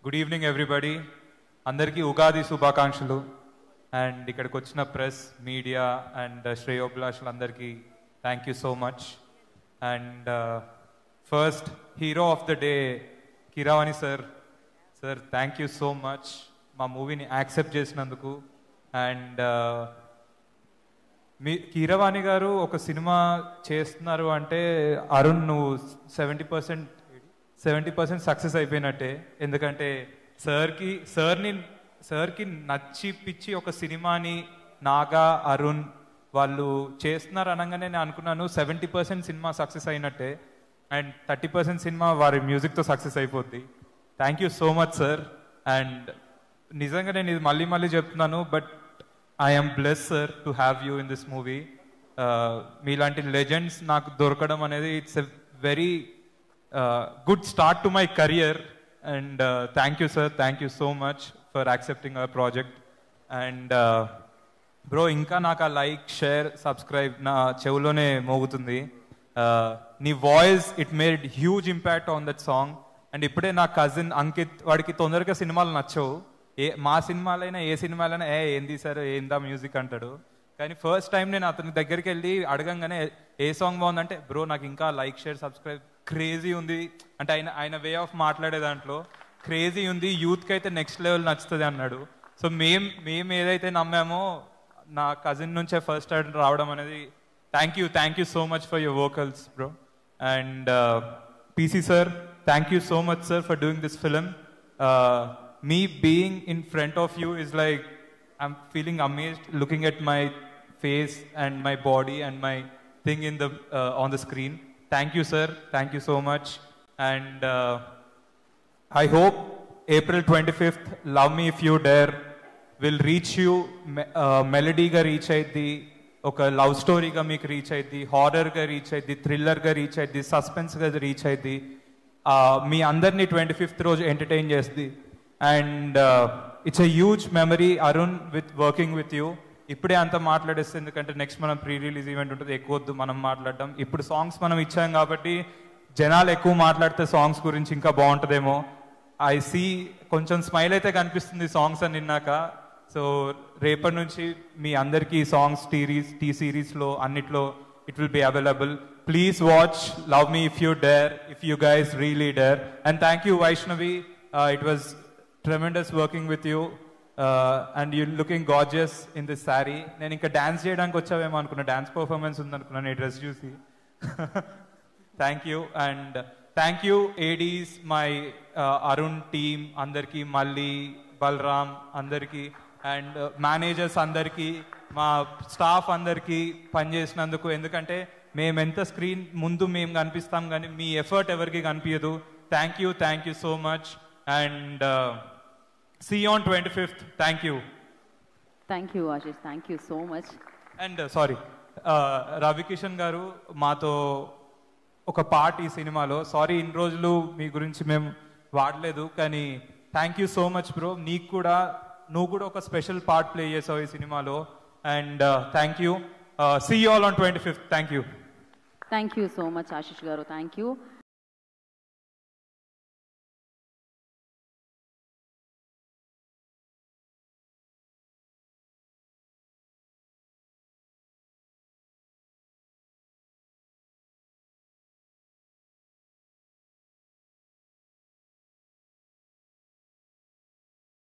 Good evening everybody. అందరికీ ఉగాది శుభాకాంక్షలు. And ఇక్కడికి వచ్చిన ప్రెస్, మీడియా అండ్ శ్రేయోభిలాషులందరికీ thank you so much. And first hero of the day Keeravani sir. Sir thank you so much మా మూవీని accept చేసినందుకు. అండ్ మీ కీరవాణి గారు ఒక సినిమా చేస్తున్నారు అంటే అరుణ్ నువ్వు 70% సక్సెస్ అయిపోయినట్టే. ఎందుకంటే సార్కి నచ్చి పిచ్చి ఒక సినిమాని నాగా అరుణ్ వాళ్ళు చేస్తున్నారు అనగానే నేను అనుకున్నాను 70% సినిమా సక్సెస్ అయినట్టే అండ్ 30% సినిమా వారి మ్యూజిక్తో సక్సెస్ అయిపోద్ది. Thank you so much sir. And నిజంగా నేను ఇది మళ్ళీ చెప్తున్నాను, but I'm bless sir to have you in this movie. మీలాంటి లెజెండ్స్ నాకు దొరకడం అనేది it's a very good start to my career. And thank you sir, thank you so much for accepting our project. And bro ఇంకా నాకు ఆ like, share, subscribe నా చెవులోనే మోగుతుంది. నీ voice it made huge impact on that song. And ఇప్పుడే నా cousin Ankit, వాడికి తొందరగా సినిమాలు నచ్చవు. మా సినిమాలైనా ఏ సినిమాలైనా ఏంది సార్ ఏందా మ్యూజిక్ అంటాడు. కానీ ఫస్ట్ టైం నేను అతని దగ్గరికి వెళ్ళి అడగంగానే ఏ సాంగ్ బాగుందంటే బ్రో నాకు ఇంకా లైక్, షేర్, సబ్స్క్రైబ్ క్రేజీ ఉంది అంటే ఆయన వే ఆఫ్ మాట్లాడే దాంట్లో క్రేజీ ఉంది, యూత్కి అయితే నెక్స్ట్ లెవెల్ నచ్చుతుంది అన్నాడు. సో మేము ఏదైతే నమ్మామో నా కజిన్ నుంచే ఫస్ట్ రావడం అనేది thank you so much for your vocals bro. And PC sir, thank you so much sir for doing this film. Me being in front of you is like I'm feeling amazed looking at my face and my body and my thing in the on the screen. Thank you sir, thank you so much. And I hope April 25th Love Me If You Dare will reach you. Melody ga reach ayiddi, oka love story ga meeku reach ayiddi, horror ga reach ayiddi, thriller ga reach ayiddi, suspense ga reach ayiddi. మీ అందరినీ 25th రోజు entertain చేస్తుంది. And it's a huge memory Arun with working with you. ఇప్పుడే అంత మాట్లాడేస్తే ఎందుకంటే next మనం pre release event ఉంటుంది, ఎక్కువ వద్దు మనం మాట్లాడడం. ఇప్పుడు సాంగ్స్ మనం ఇచ్చాం కాబట్టి జనాలు ఎక్కువ మాట్లాడితే సాంగ్స్ గురించి ఇంకా బాగుంటుందేమో. ఐ సీ కొంచెం స్మైల్ అయితే కనిపిస్తుంది సాంగ్స్ అని విన్నాక. సో రేపటి నుంచి మీ అందరికీ సాంగ్స్ టీ సిరీస్లో అన్నిట్లో it will be available. Please watch Love Me If You Dare, if you guys really dare. And thank you Vaishnavi, it was tremendous working with you. And you're looking gorgeous in this saree. నేను ఇంకా dance చేయడానికి వచ్చావేమో అనుకున్నా, dance performance ఉందనుకున్నాను ఈ dress చూసి. Thank you. And thank you Aedes, my Arun team అందరికీ, మళ్ళీ బలరామ్ అందరికీ, and managers అందరికీ, మా స్టాఫ్ అందరికీ పనిచేసినందుకు. ఎందుకంటే మేము ఎంత స్క్రీన్ ముందు మేము కనిపిస్తాం కానీ మీ ఎఫర్ట్ ఎవరికి కనిపించదు. Thank you so much. And see you on 25th. Thank you Ashish, thank you so much. And sorry, Ravi Kishan గారు మాతో ఒక పార్ట్ ఈ సినిమాలో. సారీ ఇన్ని రోజులు మీ గురించి మేము వాడలేదు, కానీ thank you so much bro. నువ్వు కూడా ఒక స్పెషల్ పార్ట్ ప్లే చేసావు ఈ సినిమాలో. And thank you. See you all on 25th. Thank you so much Ashish garu, thank you.